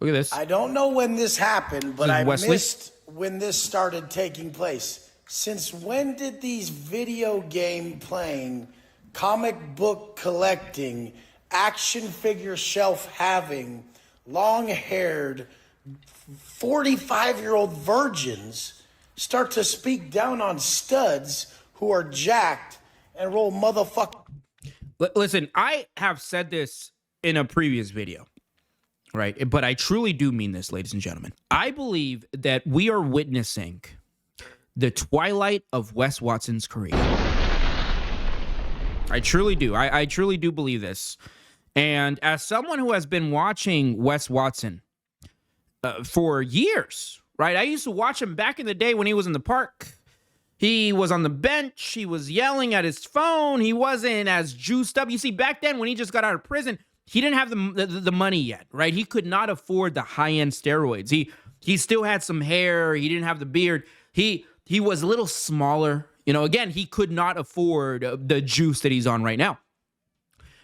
Look at this. I don't know when this happened, but I Wesley. missed when this started taking place. Since when did these video game playing, comic book collecting, action figure shelf having, long-haired, 45-year-old virgins start to speak down on studs who are jacked and roll motherfucker? Listen, I have said this in a previous video, right? But I truly do mean this, ladies and gentlemen. I believe that we are witnessing the twilight of Wes Watson's career. I truly do. I truly do believe this. And as someone who has been watching Wes Watson for years, right? I used to watch him back in the day when he was in the park. He was on the bench. He was yelling at his phone. He wasn't as juiced up. You see, back then when he just got out of prison, he didn't have the money yet, right? He could not afford the high-end steroids. He still had some hair. He didn't have the beard. He was a little smaller. You know, again, he could not afford the juice that he's on right now.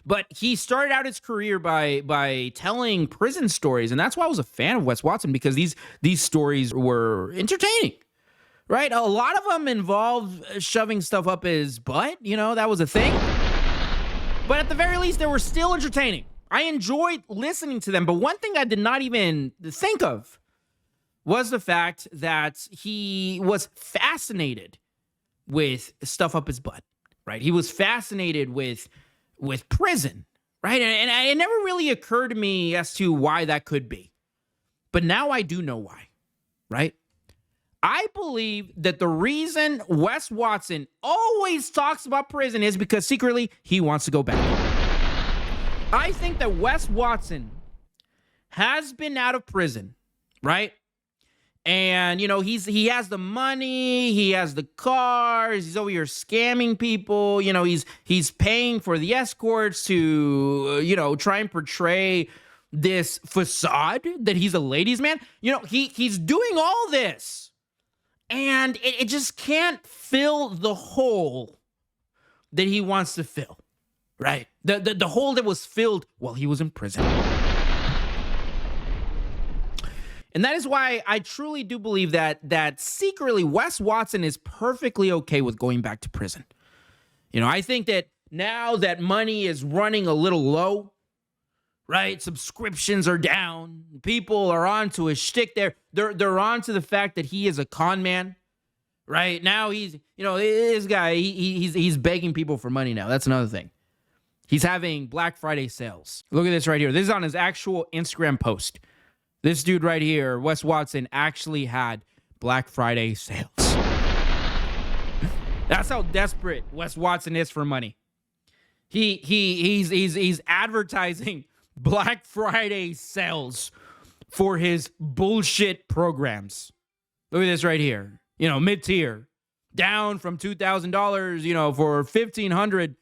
But he started out his career by telling prison stories, and that's why I was a fan of Wes Watson, because these stories were entertaining. Right? A lot of them involve shoving stuff up his butt. You know, that was a thing. But at the very least, they were still entertaining. I enjoyed listening to them. But one thing I did not even think of was the fact that he was fascinated with stuff up his butt. Right? He was fascinated with prison. Right? And it never really occurred to me as to why that could be. But now I do know why. Right? I believe that the reason Wes Watson always talks about prison is because secretly he wants to go back. I think that Wes Watson has been out of prison, right? And, you know, he has the money, he has the cars, he's over here scamming people, you know, he's paying for the escorts to, you know, try and portray this facade that he's a ladies' man. You know, he's doing all this. And it just can't fill the hole that he wants to fill, right? The hole that was filled while he was in prison. And that is why I truly do believe that secretly Wes Watson is perfectly okay with going back to prison. You know, I think that now that money is running a little low, right? Subscriptions are down. People are onto his shtick. They're onto the fact that he is a con man, right? Now he's, you know, this guy, he's begging people for money now. That's another thing. He's having Black Friday sales. Look at this right here. This is on his actual Instagram post. This dude right here, Wes Watson, actually had Black Friday sales. That's how desperate Wes Watson is for money. He's advertising Black Friday sales for his bullshit programs. Look at this right here. You know, mid-tier. Down from $2,000, you know, for $1,500.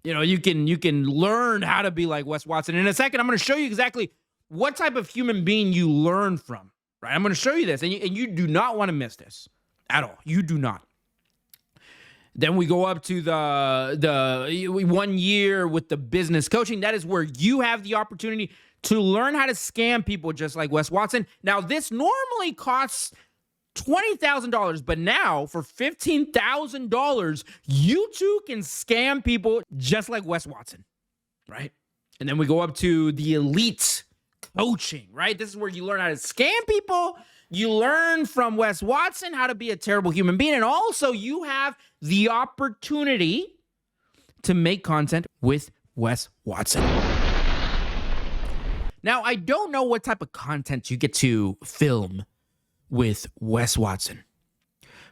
You know, you can learn how to be like Wes Watson. In a second, I'm going to show you exactly what type of human being you learn from. Right? I'm going to show you this, and you do not want to miss this at all. You do not. Then we go up to the 1 year with the business coaching. That is where you have the opportunity to learn how to scam people just like Wes Watson. Now, this normally costs $20,000, but now for $15,000, you too can scam people just like Wes Watson, right? And then we go up to the elite coaching, right? This is where you learn how to scam people. You learn from Wes Watson how to be a terrible human being. And also you have the opportunity to make content with Wes Watson. Now, I don't know what type of content you get to film with Wes Watson.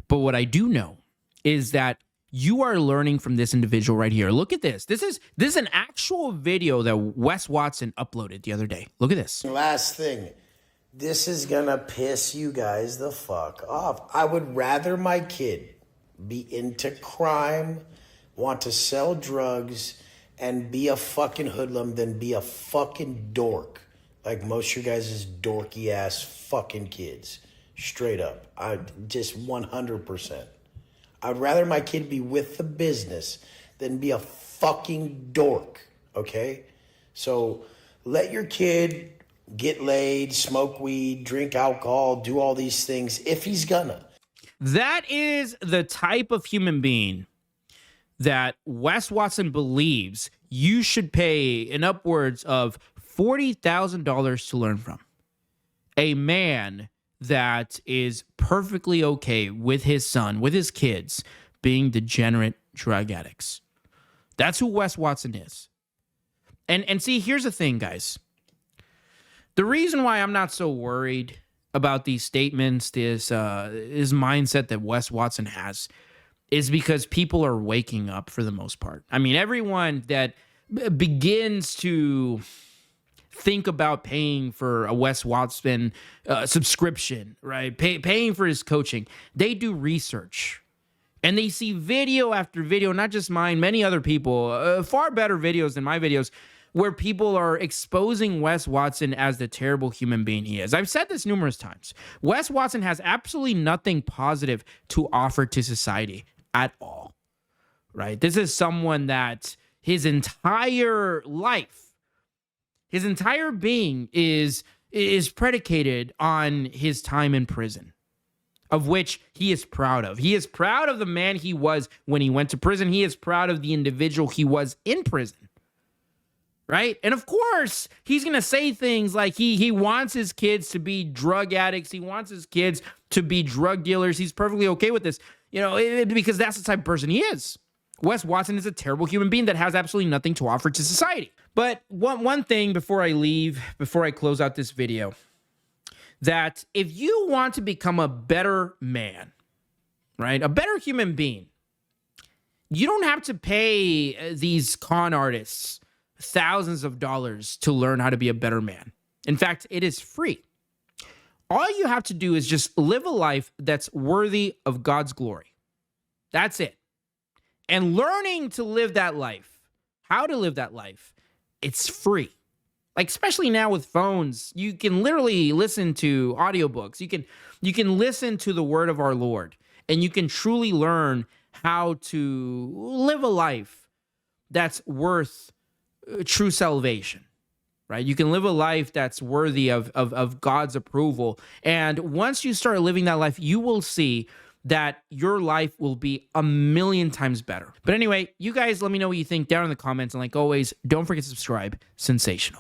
But what I do know is that you are learning from this individual right here. Look at this. This is an actual video that Wes Watson uploaded the other day. Look at this. Last thing. This is gonna piss you guys the fuck off. I would rather my kid be into crime, want to sell drugs, and be a fucking hoodlum than be a fucking dork. Like most of your guys' dorky ass fucking kids. Straight up. I just 100%. I'd rather my kid be with the business than be a fucking dork. Okay? So let your kid get laid, smoke weed, drink alcohol, do all these things if he's gonna. That is the type of human being that Wes Watson believes you should pay in upwards of $40,000 to learn from. A man that is perfectly okay with his son, with his kids, being degenerate drug addicts. That's who Wes Watson is. And see, here's the thing, guys. The reason why I'm not so worried about these statements, this mindset that Wes Watson has, is because people are waking up for the most part. I mean, everyone that begins to think about paying for a Wes Watson subscription, right? Paying for his coaching, they do research. And they see video after video, not just mine, many other people, far better videos than my videos, where people are exposing Wes Watson as the terrible human being he is. I've said this numerous times. Wes Watson has absolutely nothing positive to offer to society at all, right? This is someone that his entire life, his entire being is predicated on his time in prison, of which he is proud of. He is proud of the man he was when he went to prison. He is proud of the individual he was in prison, right? And of course, he's going to say things like he wants his kids to be drug addicts. He wants his kids to be drug dealers. He's perfectly okay with this, because that's the type of person he is. Wes Watson is a terrible human being that has absolutely nothing to offer to society. But one thing before I leave, before I close out this video, that if you want to become a better man, right, a better human being, you don't have to pay these con artists thousands of dollars to learn how to be a better man. In fact, it is free. All you have to do is just live a life that's worthy of God's glory. That's it. And learning to live that life, how to live that life, it's free. Like, especially now with phones, you can literally listen to audiobooks. You can listen to the word of our Lord, and you can truly learn how to live a life that's worth true salvation, right? You can live a life that's worthy of God's approval. And once you start living that life, you will see that your life will be 1,000,000 times better. But anyway, you guys let me know what you think down in the comments. And like always, don't forget to subscribe. Sensational.